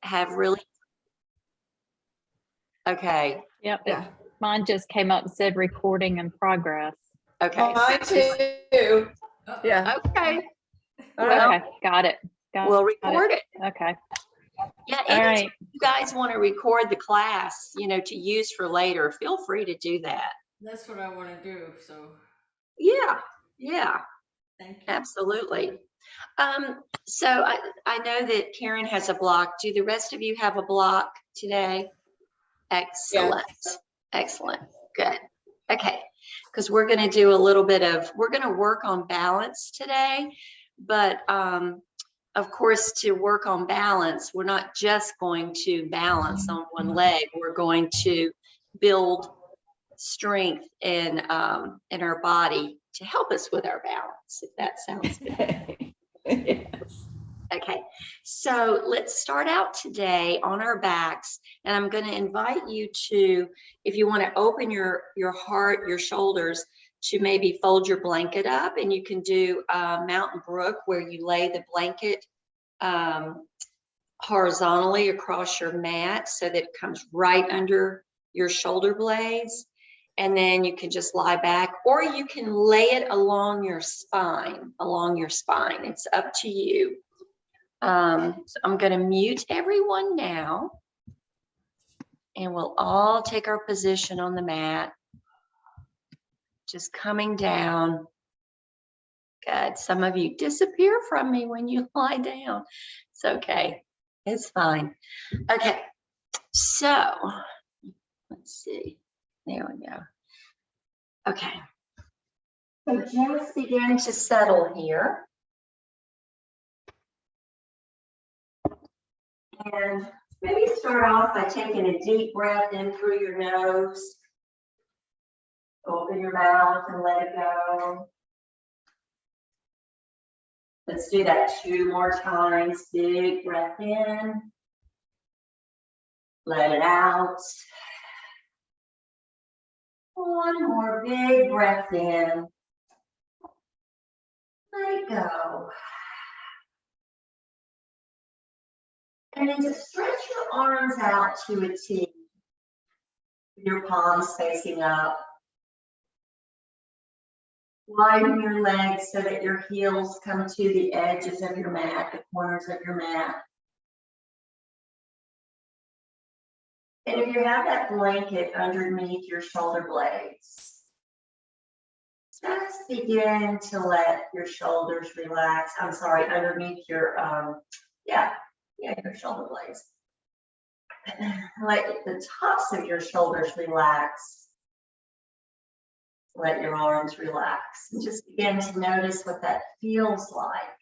have really, okay, Yep. Yeah. Mine just came up and said recording in progress. okay, Mine too. Yeah. okay. Well, Okay, got it. We'll record it. Okay. Yeah, All anytime right. you guys want to record the class, to use for later, feel free to do that. That's what I want to do. So Yeah, thank you. absolutely. So I know that Karen has a block. Do the rest of you have a block today? Excellent. Excellent. Good. Okay. Because we're going to do a little bit we're going to work on balance today, but of course, to work on balance, we're not just going to balance on one leg. We're going to build strength in our body to help us with our balance, if that sounds good. yes. Okay, so let's start out today on our backs, and I'm going to invite you to, if you want to open your heart, your shoulders, to maybe fold your blanket up, and you can do Mountain Brook, where you lay the blanket horizontally across your mat so that it comes right under your shoulder blades. And then you can just lie back, or you can lay it along your spine. It's up to you. So I'm going to mute everyone now, and we'll all take our position on the mat, just coming down. Good. Some of you disappear from me when you lie down. It's okay. It's fine. Okay. So let's see. There we go. Okay. So just begin to settle here. And maybe start off by taking a deep breath in through your nose. Open your mouth and let it go. Let's do that 2 more times. Big breath in. Let it out. 1 more big breath in. Let it go. And then just stretch your arms out to a T. Your palms facing up. Widen your legs so that your heels come to the edges of your mat, the corners of your mat. And if you have that blanket underneath your shoulder blades, just begin to let your shoulders relax. I'm sorry, underneath your, your shoulder blades. Let the tops of your shoulders relax. Let your arms relax. And just begin to notice what that feels like.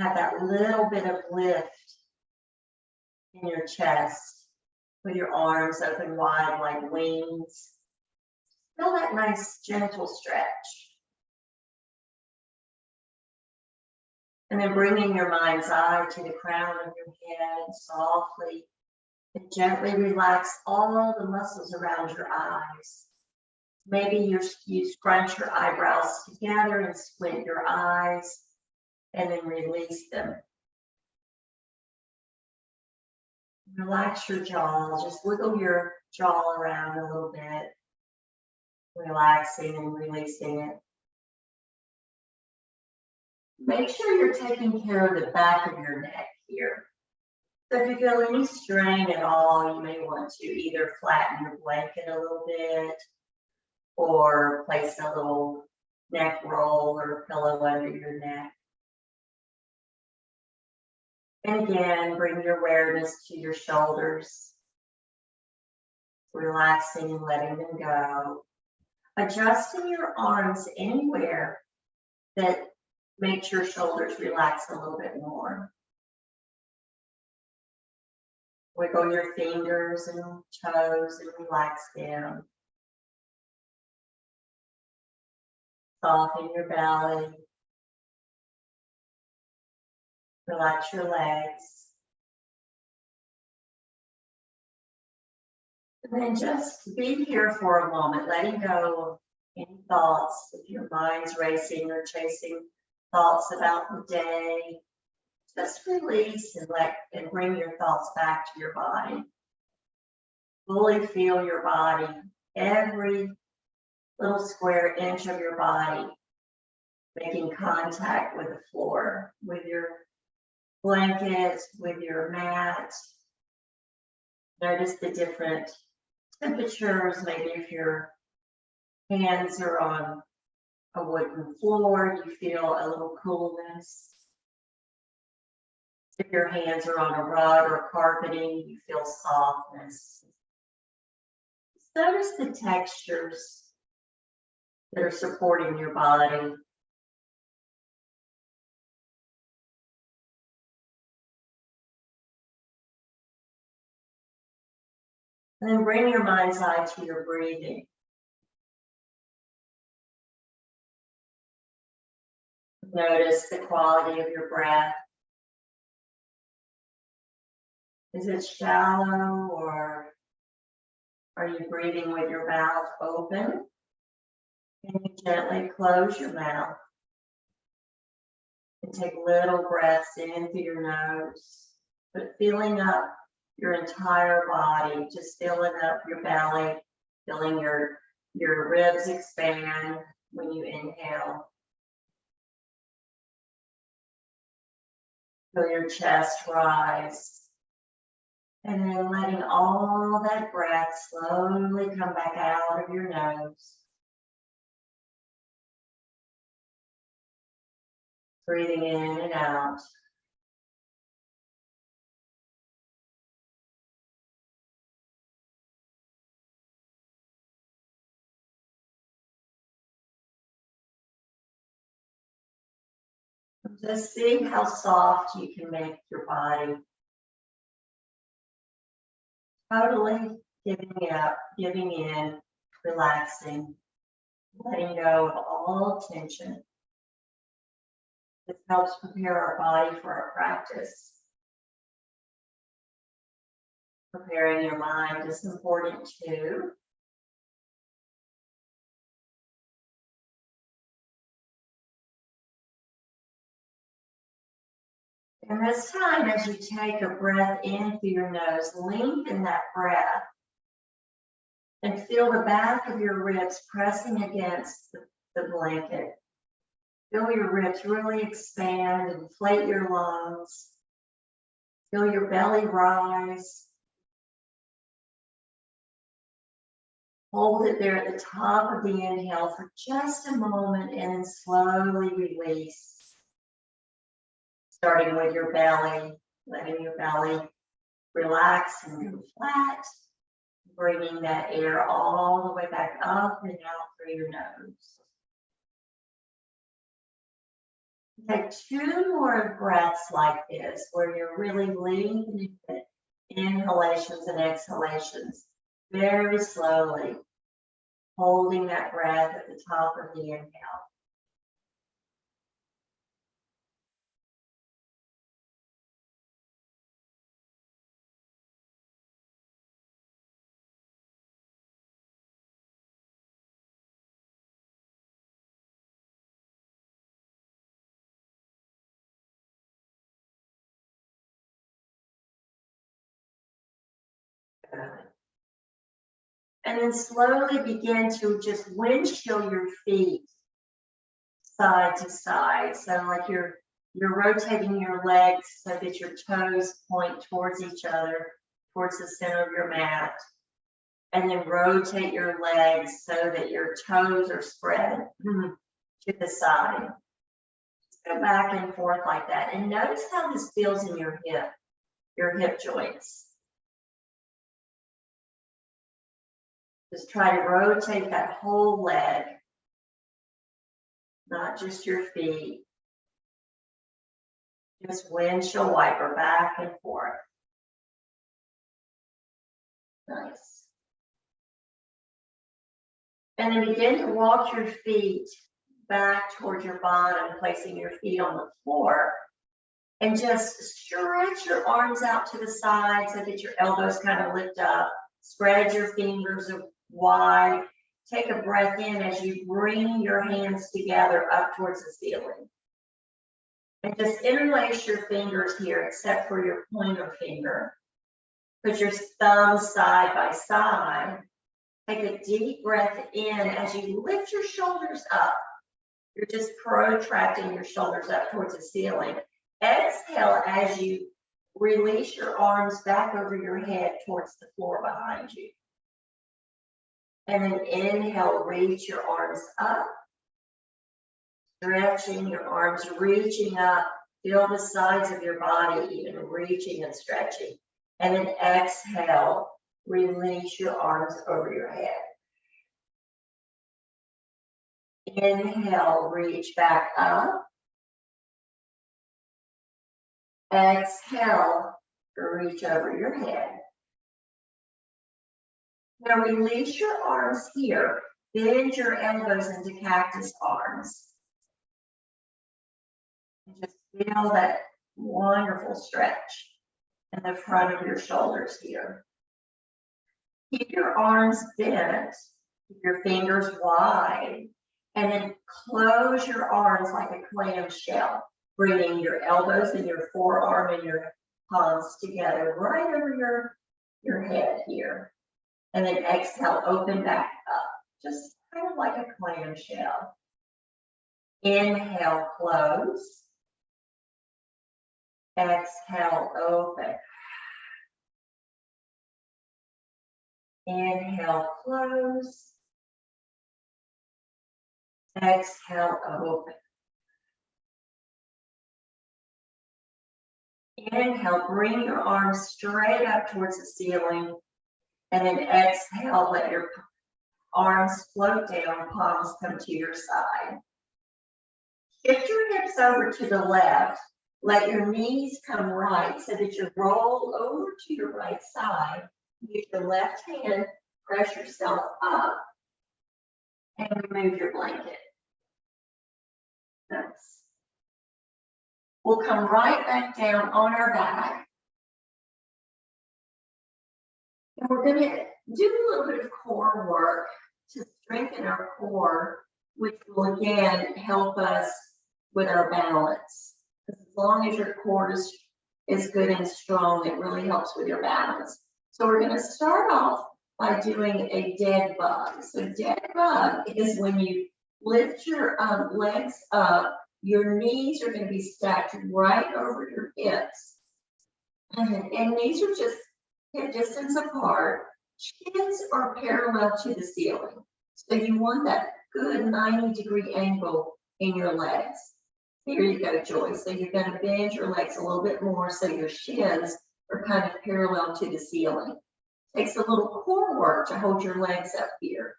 Have that little bit of lift in your chest with your arms open wide like wings. Feel that nice gentle stretch. And then bringing your mind's eye to the crown of your head softly and gently relax all the muscles around your eyes. Maybe you scrunch your eyebrows together and squint your eyes and then release them. Relax your jaw, just wiggle your jaw around a little bit, relaxing and releasing it. Make sure you're taking care of the back of your neck here. So if you feel any strain at all, you may want to either flatten your blanket a little bit or place a little neck roll or pillow under your neck. And again, bring your awareness to your shoulders, relaxing and letting them go. Adjusting your arms anywhere that makes your shoulders relax a little bit more. Wiggle your fingers and toes and relax down. Soften your belly. Relax your legs. And then just be here for a moment, letting go of any thoughts. If your mind's racing or chasing thoughts about the day, just release and bring your thoughts back to your body. Fully feel your body, every little square inch of your body, making contact with the floor, with your blankets, with your mat. Notice the different temperatures. Maybe if your hands are on a wooden floor, you feel a little coolness. If your hands are on a rug or carpeting, you feel softness. Notice the textures that are supporting your body. And then bring your mind's eye to your breathing. Notice the quality of your breath. Is it shallow, or are you breathing with your mouth open? Can you gently close your mouth and take little breaths in through your nose, but filling up your entire body, just filling up your belly, feeling your ribs expand when you inhale. Feel your chest rise. And then letting all that breath slowly come back out of your nose. Breathing in and out. Just see how soft you can make your body. Totally giving up, giving in, relaxing, letting go of all tension. This helps prepare our body for our practice. Preparing your mind is important too. And this time, as you take a breath in through your nose, lengthen that breath and feel the back of your ribs pressing against the blanket. Feel your ribs really expand, inflate your lungs. Feel your belly rise. Hold it there at the top of the inhale for just a moment and then slowly release. Starting with your belly, letting your belly relax and go flat, bringing that air all the way back up and out through your nose. Take 2 more breaths like this, where you're really lengthening the inhalations and exhalations very slowly, holding that breath at the top of the inhale. And then slowly begin to just windshield your feet side to side. So like you're rotating your legs so that your toes point towards each other, towards the center of your mat. And then rotate your legs so that your toes are spread to the side. Just go back and forth like that. And notice how this feels in your hip joints. Just try to rotate that whole leg, not just your feet. Just windshield wiper back and forth. Nice. And then begin to walk your feet back towards your bottom, placing your feet on the floor. And just stretch your arms out to the side so that your elbows kind of lift up. Spread your fingers wide. Take a breath in as you bring your hands together up towards the ceiling. And just interlace your fingers here, except for your pointer finger. Put your thumbs side by side. Take a deep breath in as you lift your shoulders up. You're just protracting your shoulders up towards the ceiling. Exhale as you release your arms back over your head towards the floor behind you. And then inhale, reach your arms up. Stretching your arms, reaching up. Feel the sides of your body even reaching and stretching. And then exhale, release your arms over your head. Inhale, reach back up. Exhale, reach over your head. Now release your arms here. Bend your elbows into cactus arms. And just feel that wonderful stretch in the front of your shoulders here. Keep your arms bent, keep your fingers wide, and then close your arms like a clam shell, bringing your elbows and your forearm and your palms together right over your head here. And then exhale, open back up, just kind of like a clam shell. Inhale, close. Exhale, open. Inhale, close. Exhale, open. Inhale, bring your arms straight up towards the ceiling. And then exhale, let your arms float down, palms come to your side. Shift your hips over to the left. Let your knees come right so that you roll over to your right side. Use your left hand, press yourself up, and remove your blanket. Nice. We'll come right back down on our back. And we're going to do a little bit of core work to strengthen our core, which will again help us with our balance. Because as long as your core is good and strong, it really helps with your balance. So we're going to start off by doing a dead bug. So dead bug is when you lift your legs up, your knees are going to be stacked right over your hips. And knees are just hip distance apart. Shins are parallel to the ceiling. So you want that good 90-degree angle in your legs. Here you go, Joy. So you're going to bend your legs a little bit more so your shins are kind of parallel to the ceiling. Takes a little core work to hold your legs up here.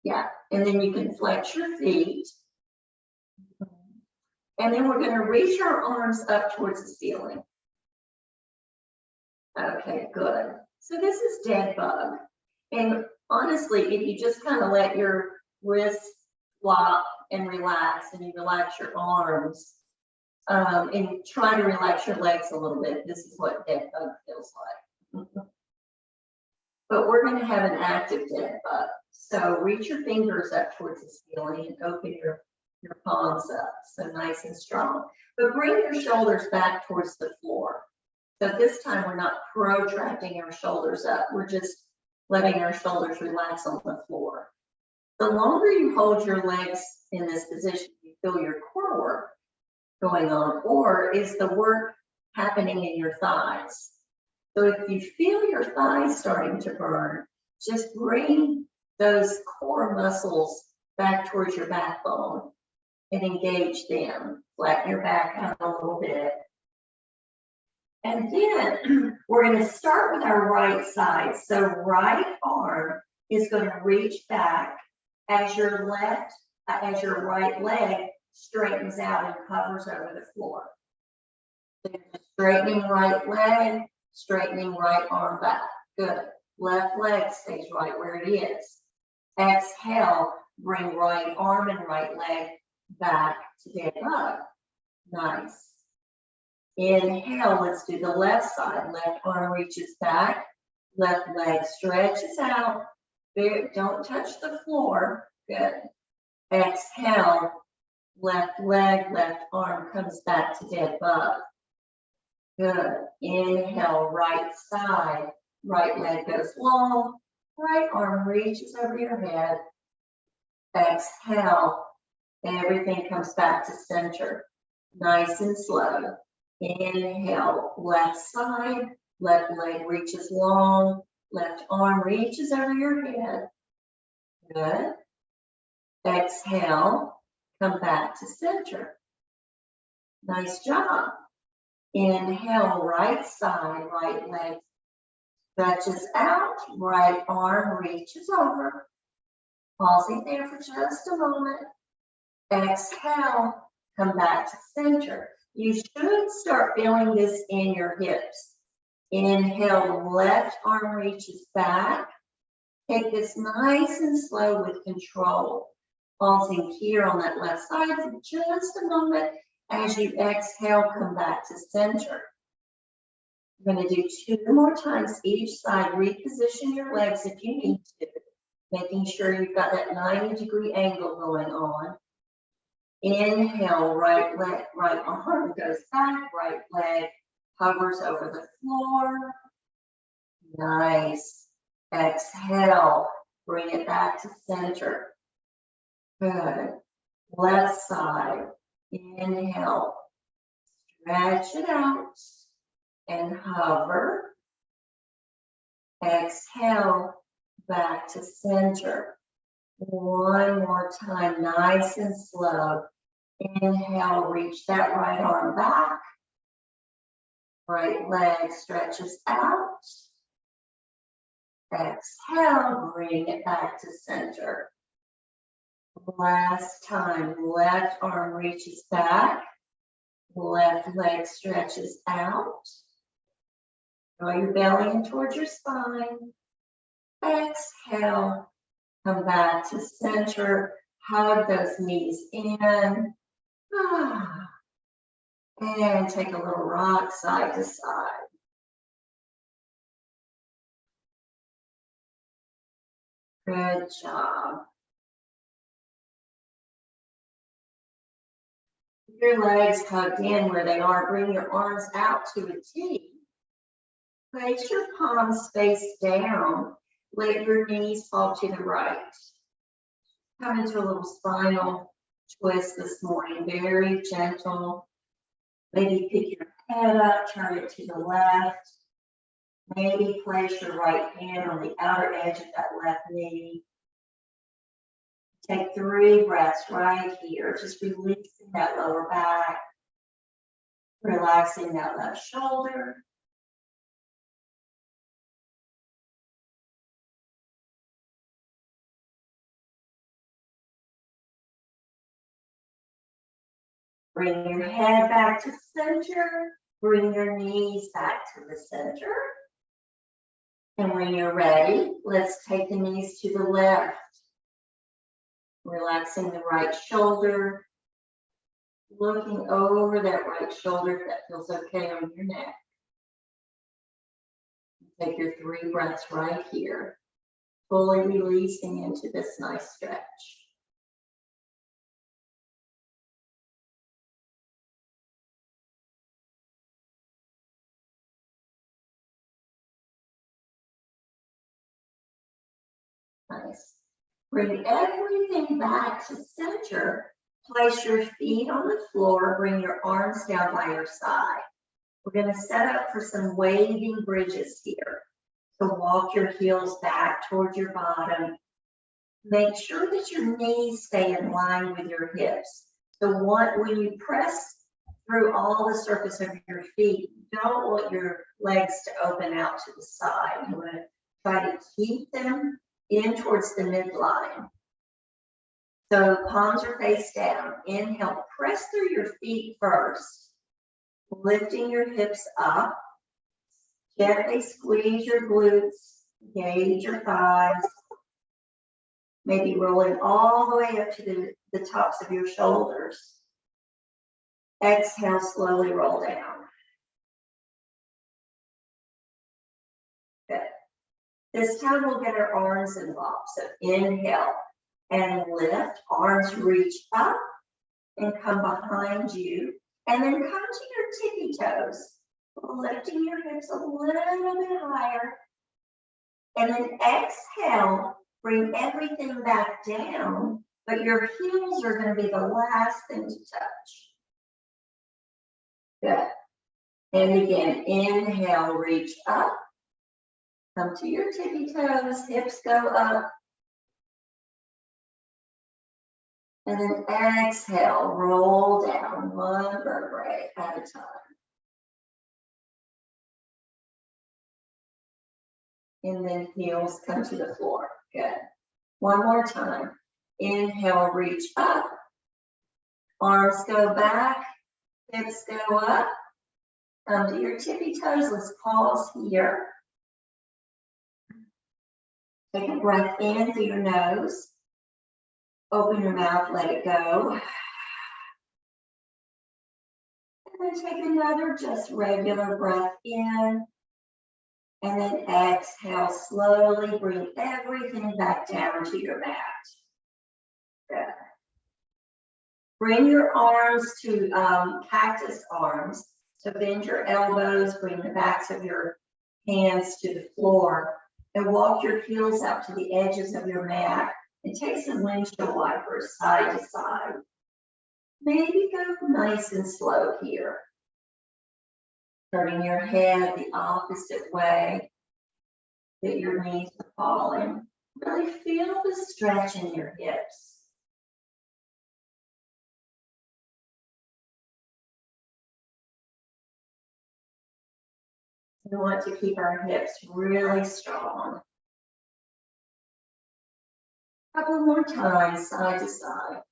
Yeah, and then you can flex your feet. And then we're going to reach our arms up towards the ceiling. Okay, good. So this is dead bug. And honestly, if you just kind of let your wrists flop and relax, and you relax your arms, and try to relax your legs a little bit, this is what dead bug feels like. But we're going to have an active dead bug. So reach your fingers up towards the ceiling and open your palms up, so nice and strong. But bring your shoulders back towards the floor. So this time we're not protracting our shoulders up, we're just letting our shoulders relax on the floor. The longer you hold your legs in this position, you feel your core work going on, or is the work happening in your thighs? So if you feel your thighs starting to burn, just bring those core muscles back towards your backbone and engage them. Flatten your back out a little bit. And then we're going to start with our right side. So right arm is going to reach back as your right leg straightens out and hovers over the floor. So straightening right leg, straightening right arm back. Good. Left leg stays right where it is. Exhale, bring right arm and right leg back to dead bug. Nice. Inhale, let's do the left side. Left arm reaches back, left leg stretches out. Don't touch the floor. Good. Exhale, Left leg, left arm comes back to dead bug. Good. Inhale, right side, right leg goes long, right arm reaches over your head. Exhale, everything comes back to center. Nice and slow. Inhale, left side, left leg reaches long, left arm reaches over your head. Good. Exhale, come back to center. Nice job. Inhale, right side, right leg stretches out, right arm reaches over. Pausing there for just a moment. Exhale, come back to center. You should start feeling this in your hips. Inhale, left arm reaches back. Take this nice and slow with control. Pausing here on that left side for just a moment. As you exhale, come back to center. You're going to do 2 more times each side. Reposition your legs if you need to, making sure you've got that 90-degree angle going on. Inhale, right leg, right arm goes back, right leg hovers over the floor. Nice. Exhale, bring it back to center. Good. Left side. Inhale, stretch it out and hover. Exhale, back to center. One more time, nice and slow. Inhale, reach that right arm back. Right leg stretches out. Exhale, bring it back to center. Last time, left arm reaches back. Left leg stretches out. Draw your belly in towards your spine. Exhale, come back to center. Hug those knees in. And take a little rock side to side. Good job. Your legs hugged in where they are. Bring your arms out to a T. Place your palms face down. Let your knees fall to the right. Come into a little spinal twist this morning. Very gentle. Maybe pick your head up, turn it to the left. Maybe place your right hand on the outer edge of that left knee. Take 3 breaths right here, just releasing that lower back, relaxing that left shoulder. Bring your head back to center. Bring your knees back to the center. And when you're ready, let's take the knees to the left. Relaxing the right shoulder. Looking over that right shoulder if that feels okay on your neck. Take your 3 breaths right here. Fully releasing into this nice stretch. Nice. Bring everything back to center. Place your feet on the floor. Bring your arms down by your side. We're going to set up for some waving bridges here. So walk your heels back towards your bottom. Make sure that your knees stay in line with your hips. So when you press through all the surface of your feet, you don't want your legs to open out to the side. You want to try to keep them in towards the midline. So palms are face down. Inhale, press through your feet first. Lifting your hips up. Gently squeeze your glutes. Engage your thighs. Maybe rolling all the way up to the tops of your shoulders. Exhale, slowly roll down. Good. This time we'll get our arms involved. So inhale and lift. Arms reach up. and come behind you. And then come to your tippy toes, lifting your hips a little bit higher. And then exhale, bring everything back down, but your heels are going to be the last thing to touch. Good. And again, inhale, reach up. Come to your tippy toes, hips go up. And then exhale, roll down one vertebrae at a time. And then heels come to the floor. Good. One more time. Inhale, reach up. Arms go back, hips go up. Come to your tippy toes. Let's pause here. Take a breath in through your nose. Open your mouth, let it go. And then take another just regular breath in. And then exhale, slowly bring everything back down to your mat. Good. Bring your arms to cactus arms. So bend your elbows, bring the backs of your hands to the floor, and walk your heels out to the edges of your mat. And take some windshield wipers side to side. Maybe go nice and slow here. Turning your head the opposite way that your knees are falling. Really feel the stretch in your hips. We want to keep our hips really strong. A couple more times, side to side.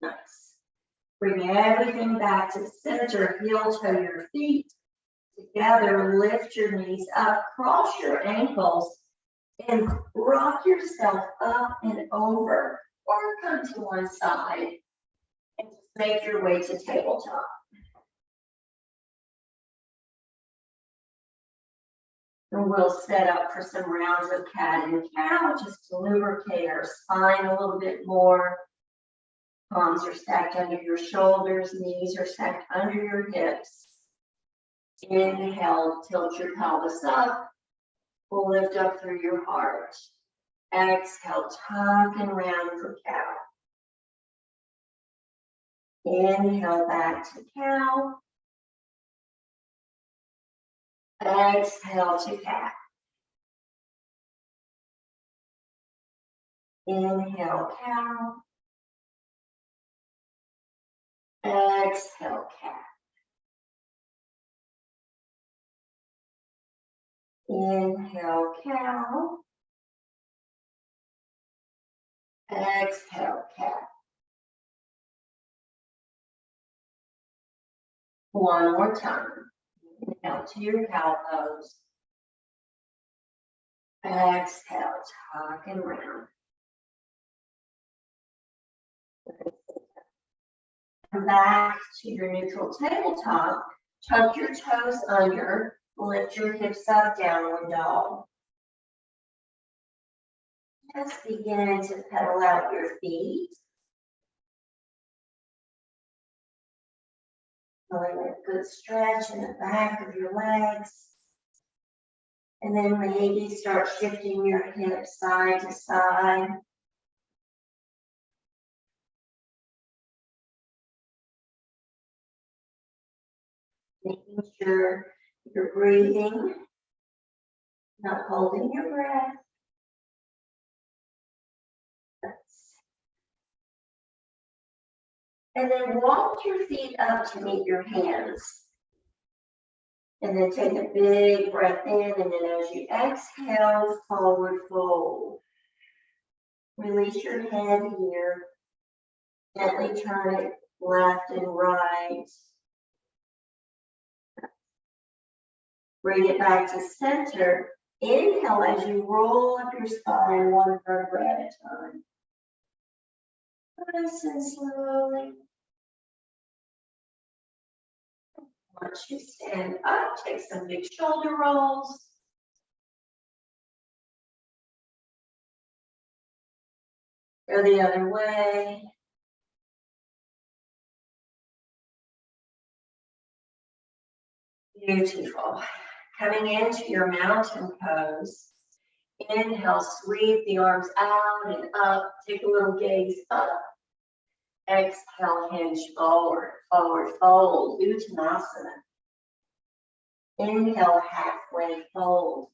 Nice. Bring everything back to the center, heel toe your feet together, lift your knees up, cross your ankles, and rock yourself up and over, or come to one side and just make your way to tabletop. And we'll set up for some rounds of cat and cow just to lubricate our spine a little bit more. Palms are stacked under your shoulders, knees are stacked under your hips. Inhale, tilt your pelvis up, lift up through your heart. Exhale, tuck and round for cow. Inhale, back to cow. Exhale to cat. Inhale, cow. Exhale, cat. Inhale, cow. Exhale, cat. One more time. Inhale to your cow pose. Exhale, tuck and round. Come back to your neutral tabletop. Tuck your toes under. Lift your hips up, downward dog. Just begin to pedal out your feet. Feeling a good stretch in the back of your legs. And then maybe start shifting your hips side to side. Making sure you're breathing, not holding your breath. And then walk your feet up to meet your hands. And then take a big breath in, and then as you exhale, forward fold. Release your head here. Gently turn it left and right. Bring it back to center. Inhale as you roll up your spine one vertebra at a time. Nice and slowly. Once you stand up, take some big shoulder rolls. Go the other way. Beautiful. Coming into your mountain pose. Inhale, sweep the arms out and up. Take a little gaze up. Exhale, hinge forward, forward fold, Uttanasana. Inhale, halfway fold.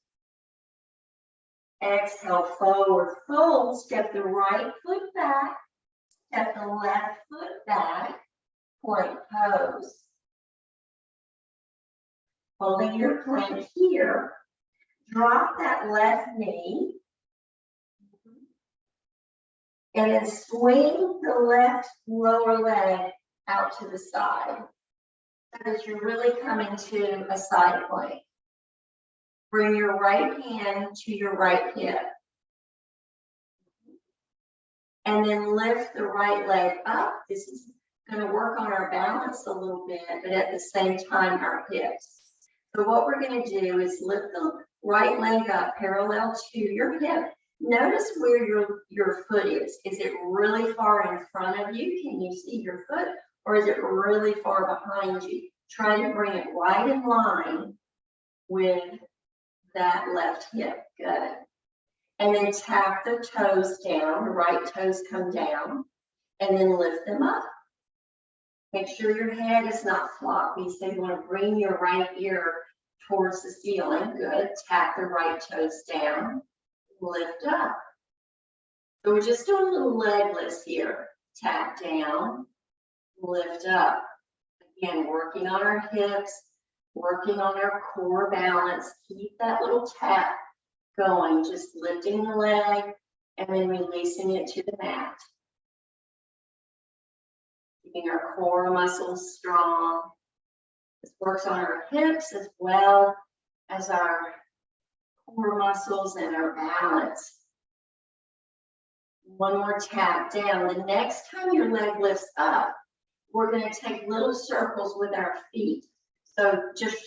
Exhale, forward fold. Step the right foot back. Step the left foot back. Point pose. Holding your plank here. Drop that left knee. And then swing the left lower leg out to the side. So that you're really coming to a side plank. Bring your right hand to your right hip. And then lift the right leg up. This is going to work on our balance a little bit, but at the same time, our hips. So what we're going to do is lift the right leg up parallel to your hip. Notice where your foot is. Is it really far in front of you? Can you see your foot? Or is it really far behind you? Try to bring it right in line with that left hip. Good. And then tap the toes down. The right toes come down. And then lift them up. Make sure your head is not floppy. So you want to bring your right ear towards the ceiling. Good. Tap the right toes down. Lift up. So we're just doing a little legless here. Tap down, lift up. Again, working on our hips, working on our core balance. Keep that little tap going, just lifting the leg and then releasing it to the mat. Keeping our core muscles strong. This works on our hips as well as our core muscles and our balance. One more tap down. The next time your leg lifts up, we're going to take little circles with our feet. So just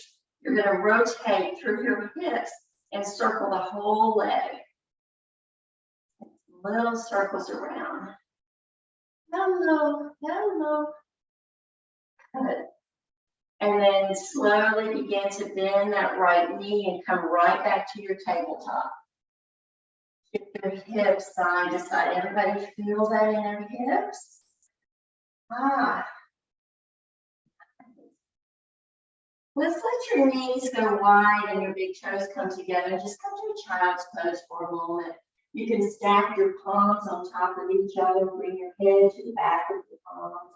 you're going to rotate through your hips and circle the whole leg. Little circles around. Hello, hello. Good. And then slowly begin to bend that right knee and come right back to your tabletop. Shift your hips side to side. Everybody feel that in their hips? Let's let your knees go wide and your big toes come together. Just come to a child's pose for a moment. You can stack your palms on top of each other. Bring your head to the back of your palms.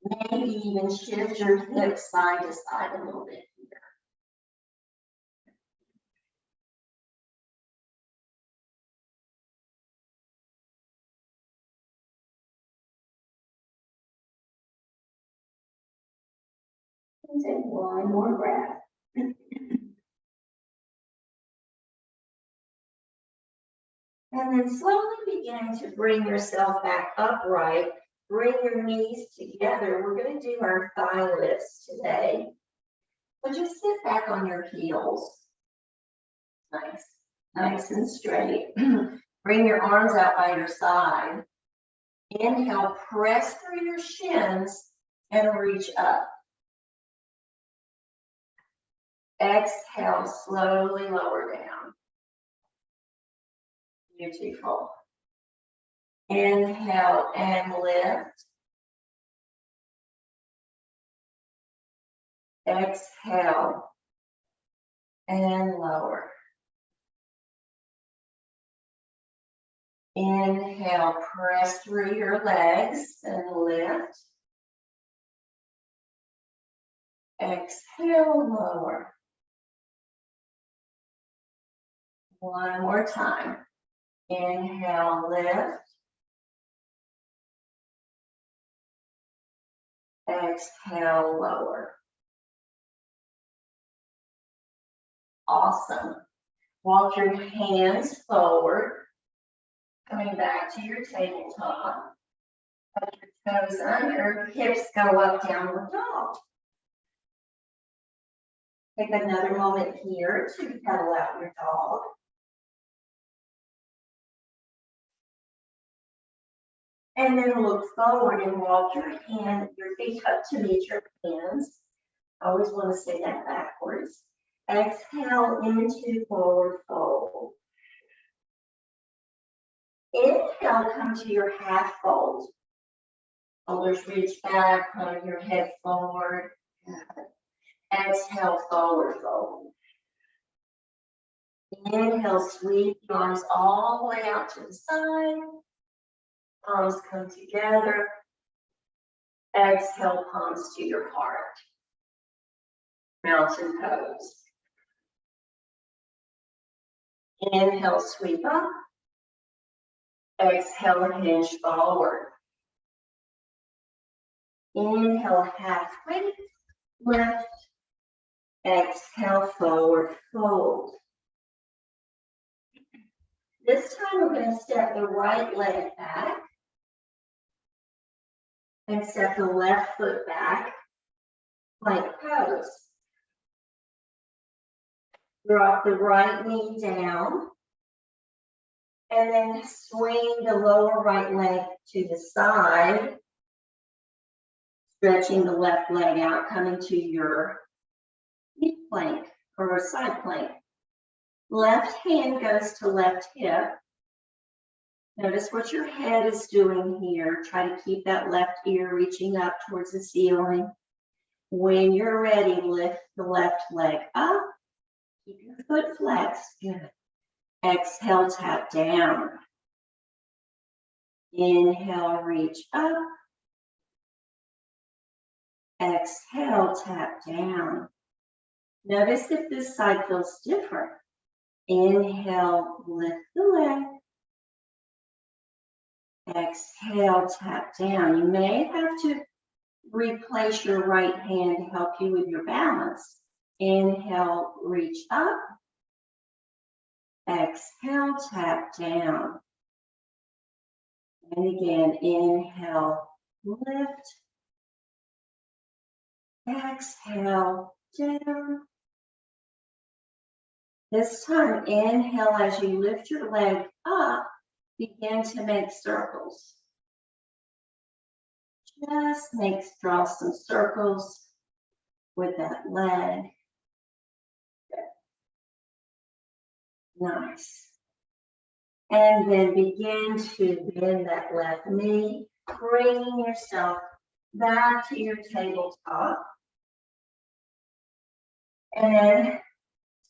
Maybe even shift your hips side to side a little bit here. And take one more breath. And then slowly begin to bring yourself back upright. Bring your knees together. We're going to do our thigh lifts today. So just sit back on your heels. Nice, nice and straight. Bring your arms out by your side. Inhale, press through your shins and reach up. Exhale, slowly lower down. Beautiful. Inhale and lift. Exhale and lower. Inhale, press through your legs and lift. Exhale, lower. One more time. Inhale, lift. Exhale, lower. Awesome. Walk your hands forward, coming back to your tabletop. Put your toes under, hips go up, downward dog. Take another moment here to pedal out your dog. And then look forward and walk your feet up to meet your hands. I always want to say that backwards. Exhale into forward fold. Inhale, come to your half fold. Shoulders reach back, pull your head forward. Exhale, forward fold. Inhale, sweep the arms all the way out to the side. Palms come together. Exhale, palms to your heart. Mountain pose. Inhale, sweep up. Exhale, hinge forward. Inhale, halfway lift. Exhale, forward fold. This time we're going to step the right leg back and step the left foot back, plank pose. Drop the right knee down and then swing the lower right leg to the side, stretching the left leg out, coming to your knee plank or side plank. Left hand goes to left hip. Notice what your head is doing here. Try to keep that left ear reaching up towards the ceiling. When you're ready, lift the left leg up. Keep your foot flexed. Good. Exhale, tap down. Inhale, reach up. Exhale, tap down. Notice if this side feels different. Inhale, lift the leg. Exhale, tap down. You may have to replace your right hand to help you with your balance. Inhale, reach up. Exhale, tap down. And again, inhale, lift. Exhale, down. This time, inhale as you lift your leg up, begin to make circles. Just draw some circles with that leg. Nice. And then begin to bend that left knee, bringing yourself back to your tabletop. And then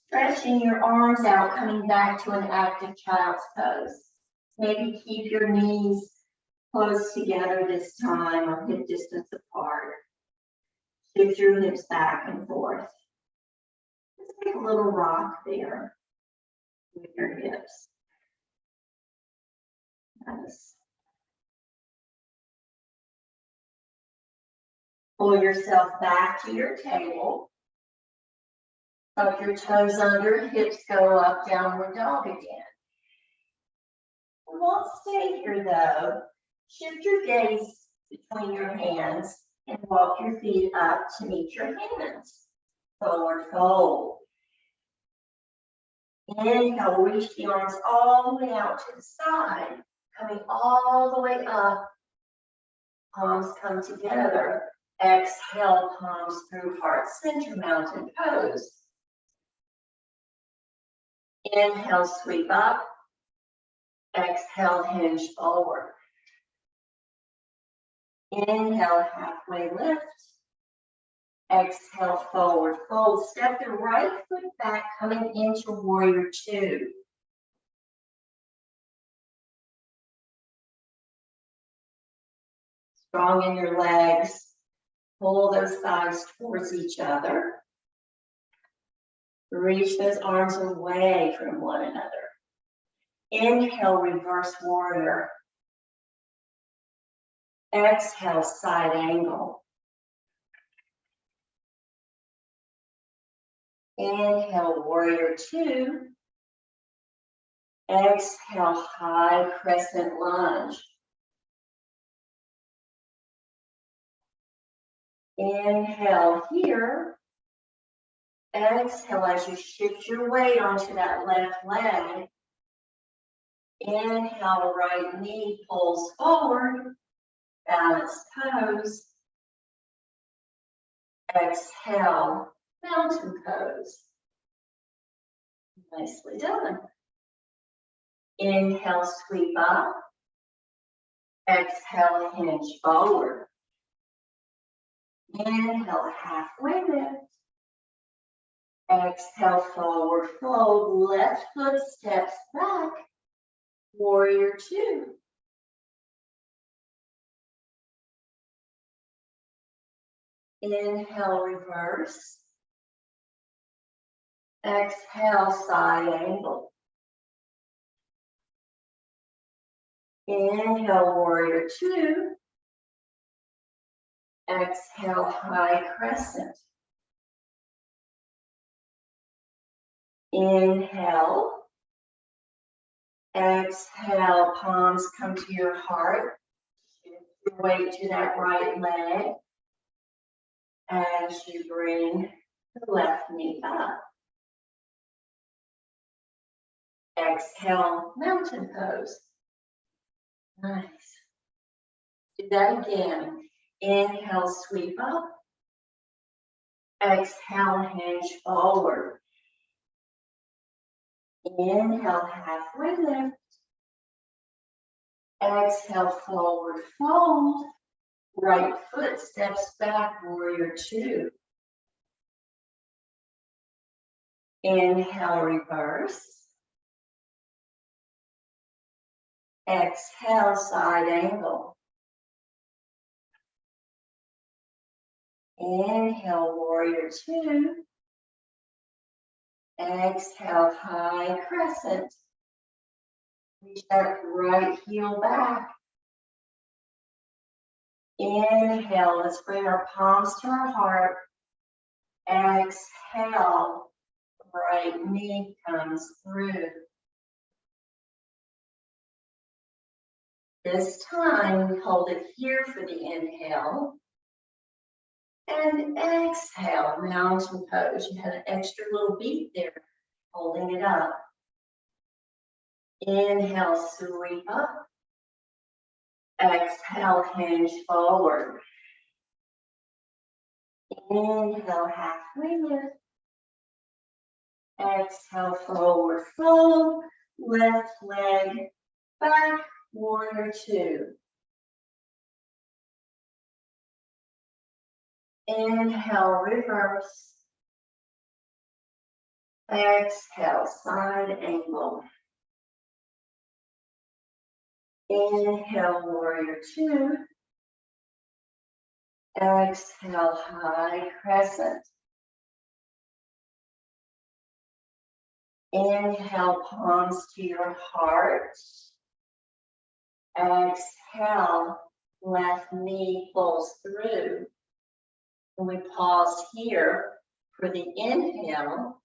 stretching your arms out, coming back to an active child's pose. Maybe keep your knees close together this time or hip distance apart. Shift your hips back and forth. Just take a little rock there with your hips. Nice. Pull yourself back to your table. Tuck your toes under, hips go up, downward dog again. We won't stay here though. Shift your gaze between your hands and walk your feet up to meet your hands. Forward fold. Inhale, reach the arms all the way out to the side, coming all the way up. Palms come together. Exhale, palms through heart center, mountain pose. Inhale, sweep up. Exhale, hinge forward. Inhale, halfway lift. Exhale, forward fold. Step the right foot back, coming into warrior two. Strong in your legs. Pull those thighs towards each other. Reach those arms away from one another. Inhale, reverse warrior. Exhale, side angle. Inhale, warrior two. Exhale, high crescent lunge. Inhale here. Exhale as you shift your weight onto that left leg. Inhale, right knee pulls forward, balanced pose. Exhale, mountain pose. Nicely done. Inhale, sweep up. Exhale, hinge forward. Inhale, halfway lift. Exhale, forward fold. Left foot steps back. Warrior two. Inhale, reverse. Exhale, side angle. Inhale, warrior two. Exhale, high crescent. Inhale. Exhale, palms come to your heart. Shift your weight to that right leg as you bring the left knee up. Exhale, mountain pose. Nice. Do that again. Inhale, sweep up. Exhale, hinge forward. Inhale, halfway lift. Exhale, forward fold. Right foot steps back, warrior two. Inhale, reverse. Exhale, side angle. Inhale, warrior two. Exhale, high crescent. Reach that right heel back. Inhale, let's bring our palms to our heart. Exhale, right knee comes through. This time, we hold it here for the inhale. And exhale, mountain pose. You had an extra little beat there, holding it up. Inhale, sweep up. Exhale, hinge forward. Inhale, halfway lift. Exhale, forward fold. Left leg back, warrior two. Inhale, reverse. Exhale, side angle. Inhale, warrior two. Exhale, high crescent. Inhale, palms to your heart. Exhale, left knee pulls through. And we pause here for the inhale.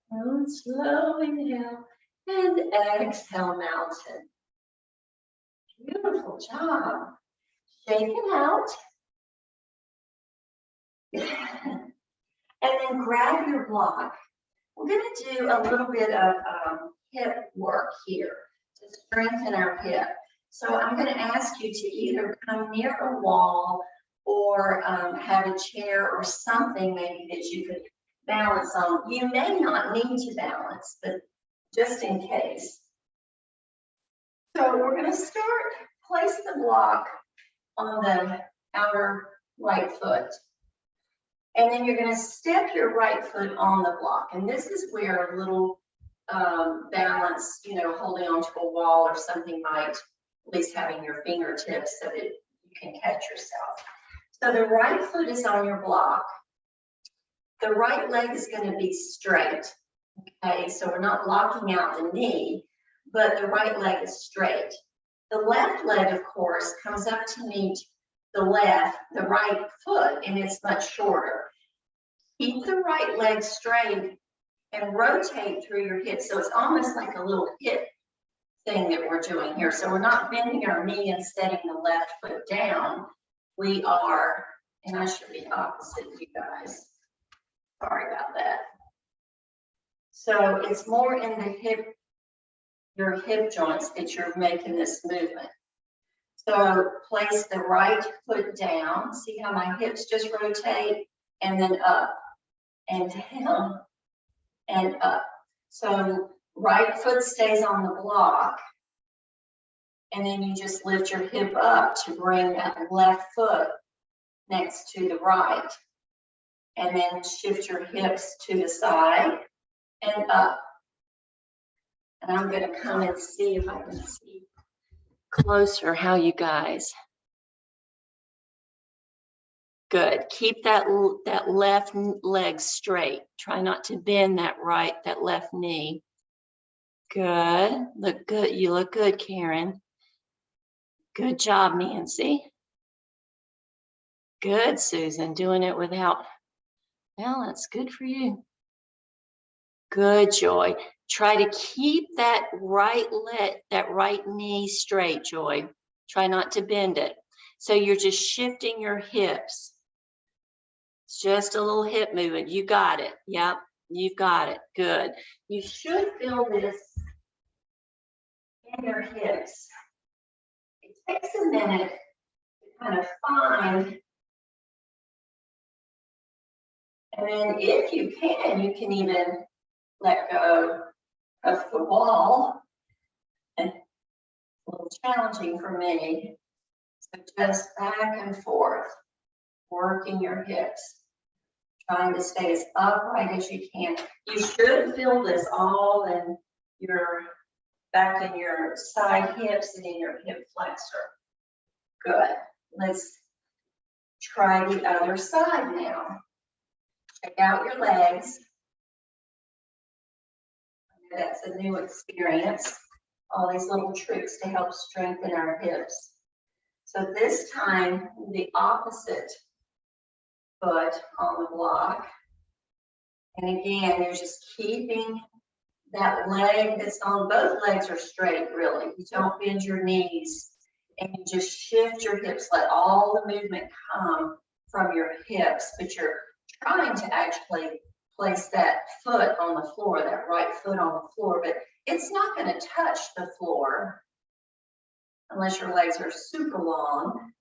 And slow inhale and exhale, mountain. Beautiful job. Shake it out. And then grab your block. We're going to do a little bit of hip work here to strengthen our hip. So I'm going to ask you to either come near a wall or have a chair or something maybe that you could balance on. You may not need to balance, but just in case. So we're going to start, place the block on the outer right foot. And then you're going to step your right foot on the block. And this is where a little balance, holding onto a wall or something might, at least having your fingertips so that you can catch yourself. So the right foot is on your block. The right leg is going to be straight. Okay, so we're not locking out the knee, but the right leg is straight. The left leg, of course, comes up to meet the right foot, and it's much shorter. Keep the right leg straight and rotate through your hips. So it's almost like a little hip thing that we're doing here. So we're not bending our knee and setting the left foot down. We are, and I should be opposite you guys. Sorry about that. So it's more in the your hip joints that you're making this movement. So place the right foot down. See how my hips just rotate, and then up and down and up. So right foot stays on the block, and then you just lift your hip up to bring that left foot next to the right, and then shift your hips to the side and up. And I'm going to come and see if I can see closer how you guys. Good. Keep that left leg straight. Try not to bend that left knee. Good. Look good. You look good, Karen. Good job, Nancy. Good, Susan. Doing it without balance. Good for you. Good, Joy. Try to keep that right knee straight, Joy. Try not to bend it. So you're just shifting your hips. It's just a little hip movement. You got it. Yep, you've got it. Good. You should feel this in your hips. It takes a minute to kind of find. And then if you can even let go of the wall. And a little challenging for me. So just back and forth, working your hips, trying to stay as upright as you can. You should feel this all in back in your side hips and in your hip flexor. Good. Let's try the other side now. Check out your legs. That's a new experience. All these little tricks to help strengthen our hips. So this time, the opposite foot on the block. And again, you're just keeping that leg that's on, both legs are straight, really. You don't bend your knees, and you just shift your hips, let all the movement come from your hips, but you're trying to actually place that foot on the floor, that right foot on the floor, but it's not going to touch the floor unless your legs are super long.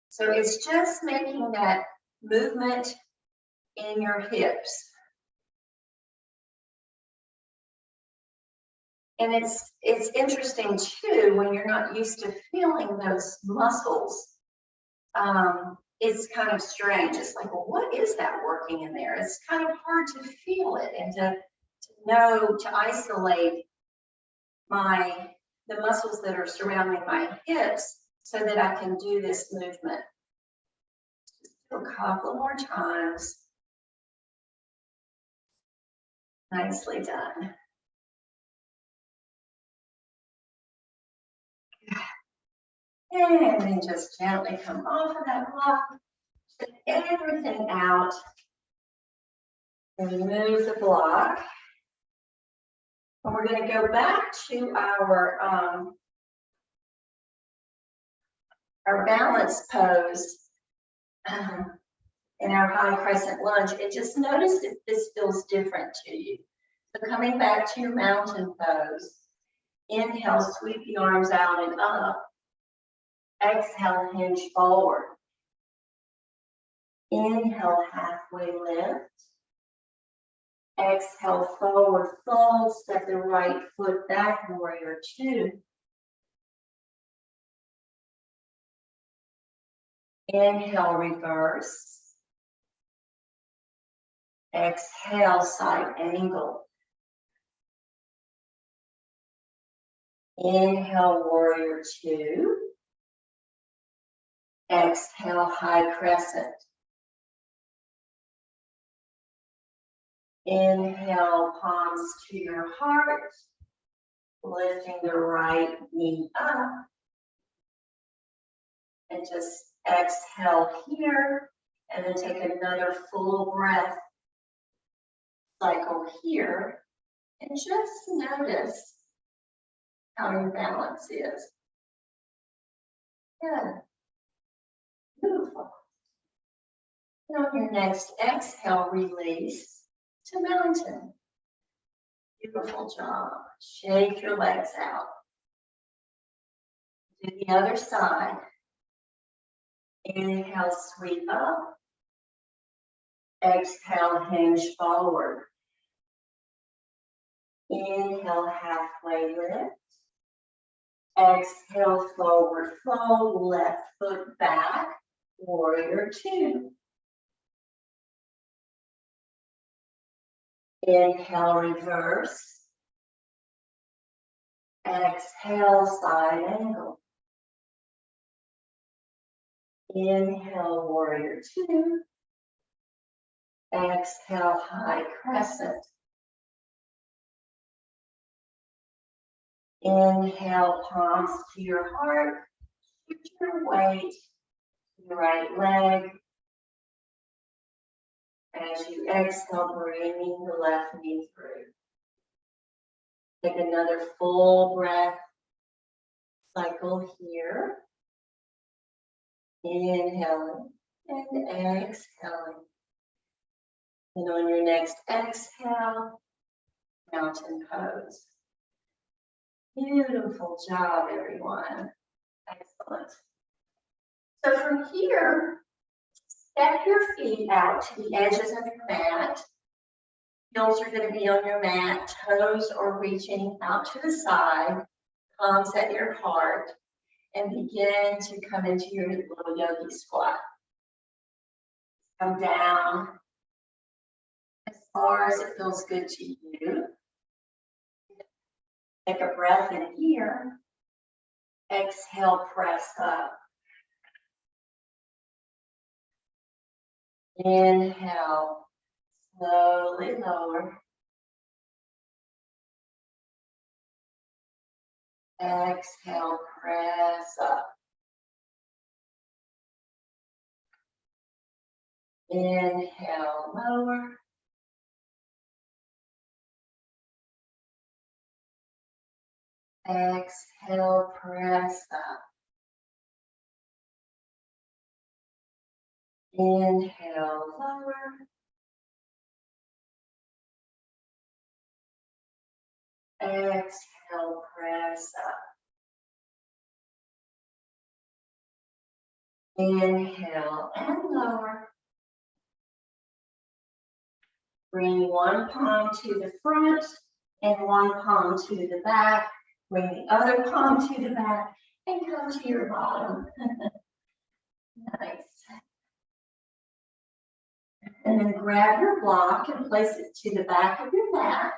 So it's just making that movement in your hips. And it's interesting too, when you're not used to feeling those muscles, it's kind of strange. It's like, well, what is that working in there? It's kind of hard to feel it and to know, to isolate the muscles that are surrounding my hips so that I can do this movement. Just do a couple more times. Nicely done. And then just gently come off of that block, get everything out, and remove the block. And we're going to go back to our balance pose in our high crescent lunge. And just notice if this feels different to you. So coming back to your mountain pose, inhale, sweep the arms out and up. Exhale, hinge forward. Inhale, halfway lift. Exhale, forward fold. Step the right foot back, warrior two. Inhale, reverse. Exhale, side angle. Inhale, warrior two. Exhale, high crescent. Inhale, palms to your heart, lifting the right knee up. And just exhale here, and then take another full breath cycle here. And just notice how your balance is. Good. Beautiful. And on your next exhale, release. to mountain. Beautiful job. Shake your legs out. Do the other side. Inhale, sweep up. Exhale, hinge forward. Inhale, halfway lift. Exhale, forward fold, left foot back, warrior two. Inhale, reverse. Exhale, side angle. Inhale, warrior two. Exhale, high crescent. Inhale, palms to your heart. Shift your weight to the right leg. As you exhale, bringing the left knee through. Take another full breath cycle here. Inhaling and exhaling. And on your next exhale, mountain pose. Beautiful job, everyone. Excellent. So from here, step your feet out to the edges of your mat. Heels are going to be on your mat, toes are reaching out to the side, palms at your heart, and begin to come into your little yogi squat. Come down as far as it feels good to you. Take a breath in here. Exhale, press up. Inhale, slowly lower. Exhale, press up. Inhale, lower. Exhale, press up. Inhale, lower. Exhale, press up. Inhale and lower. Bring one palm to the front and one palm to the back. Bring the other palm to the back and come to your bottom. Nice. And then grab your block and place it to the back of your mat.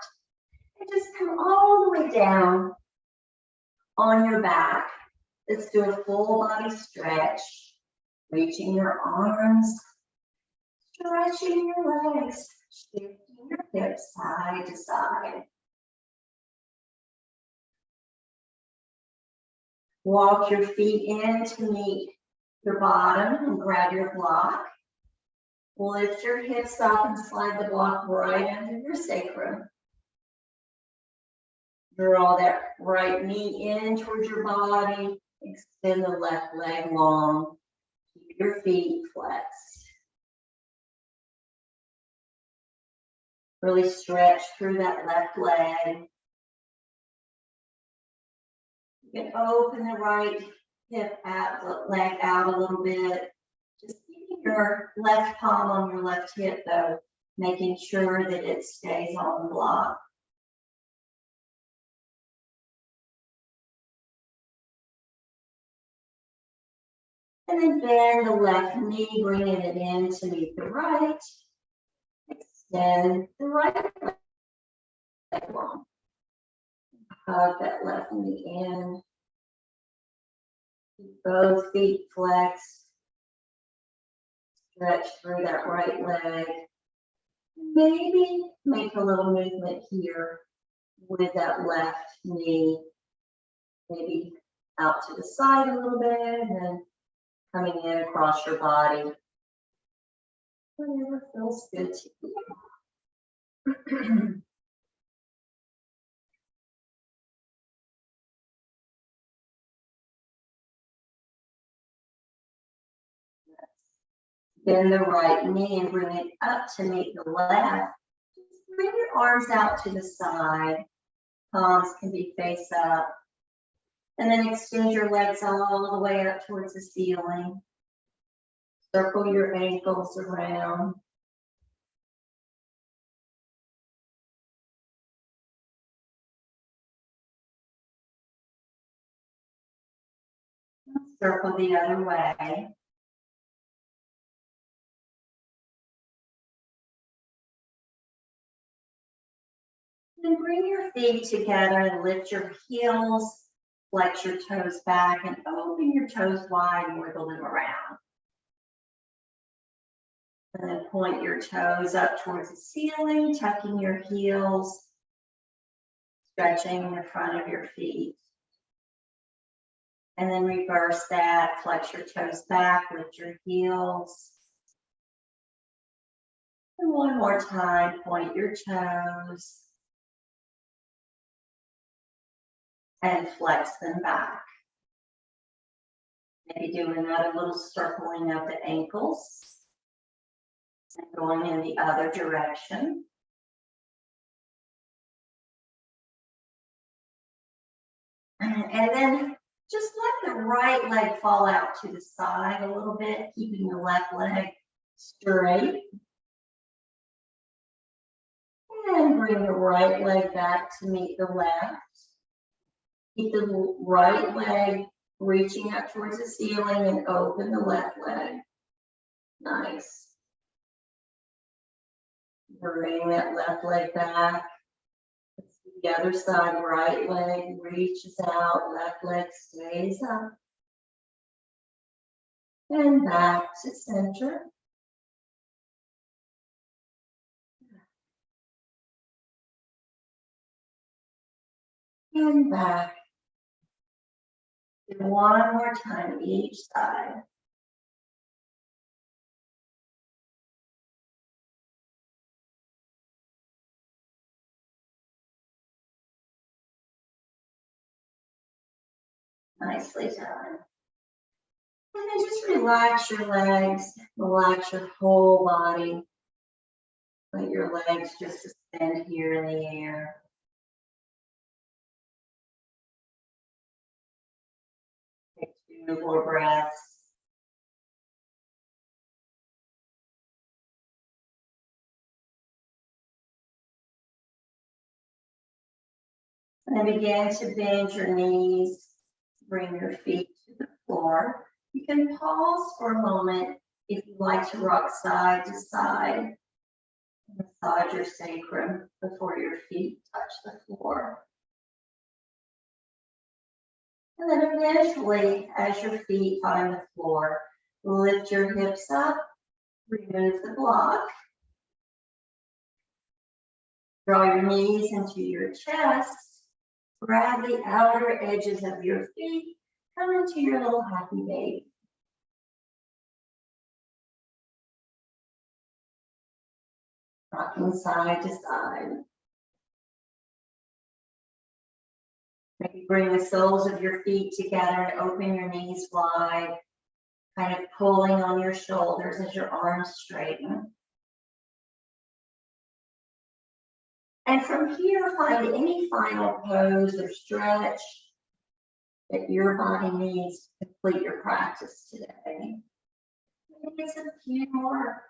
And just come all the way down on your back. Let's do a full body stretch. Reaching your arms, stretching your legs, shifting your hips side to side. Walk your feet in to meet your bottom and grab your block. Lift your hips up and slide the block right under your sacrum. Draw that right knee in towards your body. Extend the left leg long. Keep your feet flexed. Really stretch through that left leg. You can open the right hip out, leg out a little bit. Just keeping your left palm on your left hip though, making sure that it stays on the block. And then bend the left knee, bringing it in to meet the right. Extend the right leg long. Hug that left knee in. Keep both feet flexed. Stretch through that right leg. Maybe make a little movement here with that left knee. Maybe out to the side a little bit and then coming in across your body. Whatever feels good to you. Bend the right knee and bring it up to meet the left. Bring your arms out to the side. Palms can be face up. And then extend your legs all the way up towards the ceiling. Circle your ankles around. Circle the other way. And bring your feet together and lift your heels. Flex your toes back and open your toes wide and wiggle them around. And then point your toes up towards the ceiling, tucking your heels, stretching the front of your feet. And then reverse that, flex your toes back, lift your heels. And one more time, point your toes and flex them back. Maybe do another little circling of the ankles and going in the other direction. And then just let the right leg fall out to the side a little bit, keeping the left leg straight. And bring the right leg back to meet the left. Keep the right leg reaching up towards the ceiling and open the left leg. Nice. Bring that left leg back. The other side, right leg reaches out, left leg stays up. And back to center. And back. And one more time each side. Nicely done. And then just relax your legs, relax your whole body. Let your legs just suspend here in the air. Take 2 more breaths. And then begin to bend your knees. Bring your feet to the floor. You can pause for a moment if you like to rock side to side. Massage your sacrum before your feet touch the floor. And then eventually, as your feet find the floor, lift your hips up, remove the block. Draw your knees into your chest. Grab the outer edges of your feet. Come into your little happy baby. Rocking side to side. Maybe bring the soles of your feet together and open your knees wide, kind of pulling on your shoulders as your arms straighten. And from here, find any final pose or stretch that your body needs to complete your practice today. Maybe it's a few more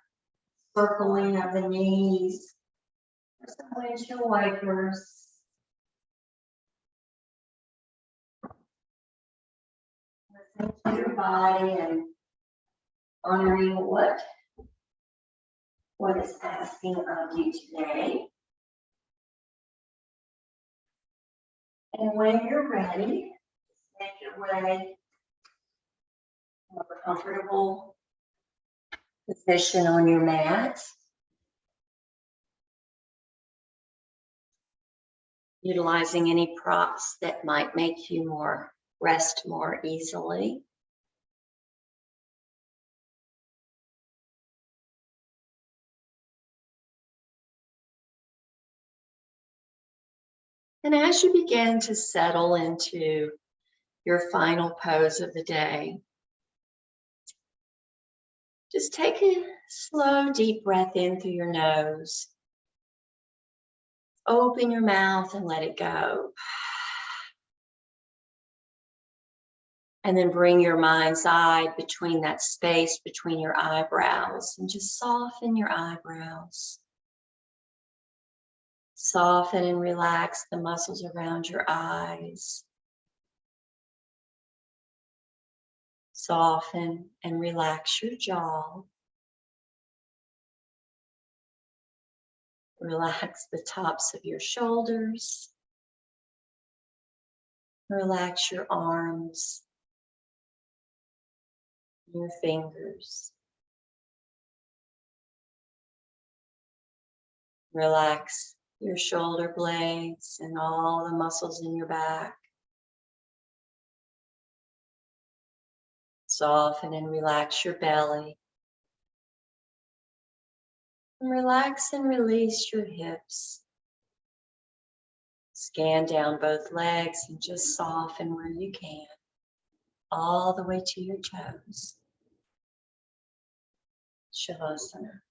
circling of the knees, or some windshield wipers. Listening to your body and honoring what is asking of you today. And when you're ready, just make your way to a comfortable position on your mat. Utilizing any props that might make you rest more easily. And as you begin to settle into your final pose of the day, just take a slow, deep breath in through your nose. Open your mouth and let it go. And then bring your mind's eye between that space between your eyebrows and just soften your eyebrows. Soften and relax the muscles around your eyes. Soften and relax your jaw. Relax the tops of your shoulders. Relax your arms, your fingers. Relax your shoulder blades and all the muscles in your back. Soften and relax your belly. And relax and release your hips. Scan down both legs and just soften where you can, all the way to your toes. Shavasana.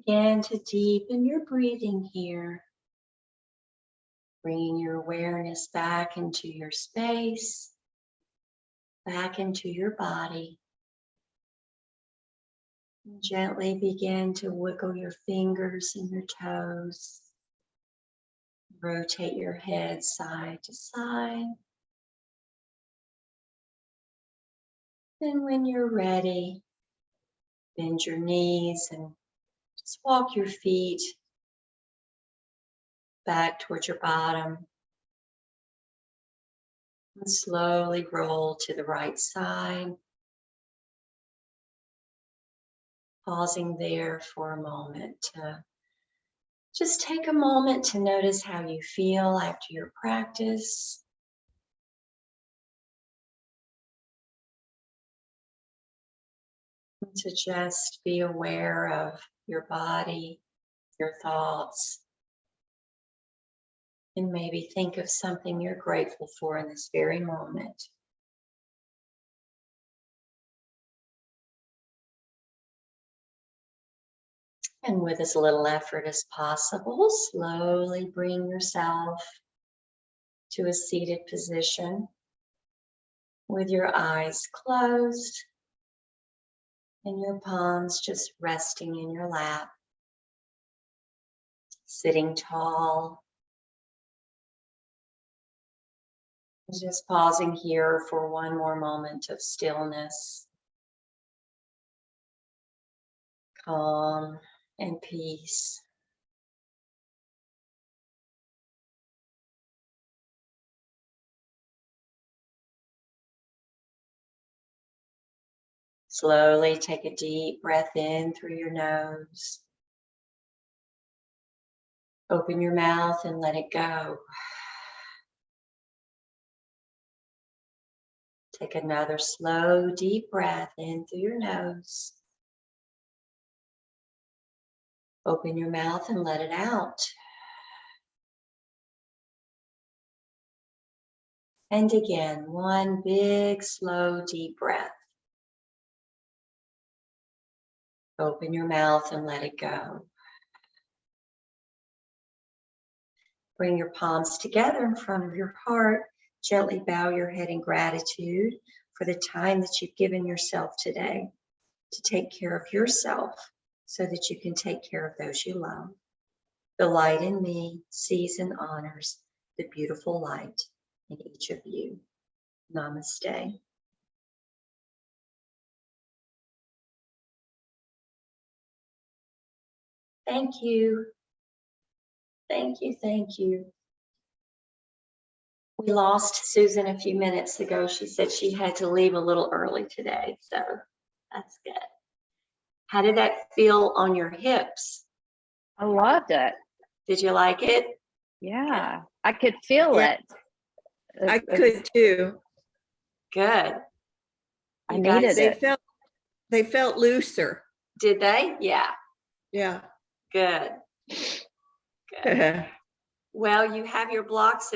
Begin to deepen your breathing here. Bringing your awareness back into your space, back into your body. Gently begin to wiggle your fingers and your toes. Rotate your head side to side. And when you're ready, bend your knees and just walk your feet back towards your bottom. And slowly roll to the right side. Pausing there for a moment to just take a moment to notice how you feel after your practice. And to just be aware of your body, your thoughts, and maybe think of something you're grateful for in this very moment. And with as little effort as possible, slowly bring yourself to a seated position with your eyes closed and your palms just resting in your lap. Sitting tall. Just pausing here for one more moment of stillness, calm, and peace. Slowly take a deep breath in through your nose. Open your mouth and let it go. Take another slow, deep breath in through your nose. Open your mouth and let it out. And again, one big, slow, deep breath. Open your mouth and let it go. Bring your palms together in front of your heart. Gently bow your head in gratitude for the time that you've given yourself today to take care of yourself so that you can take care of those you love. The light in me sees and honors the beautiful light in each of you. Namaste. Thank you. Thank you, thank you. We lost Susan a few minutes ago. She said she had to leave a little early today, so that's good. How did that feel on your hips? I loved it. Did you like it? Yeah, I could feel Yeah. it. I It's- could too. Good. I You needed guys- it. They felt looser. Did they? Yeah. Yeah. Good. Good. Well, you have your blocks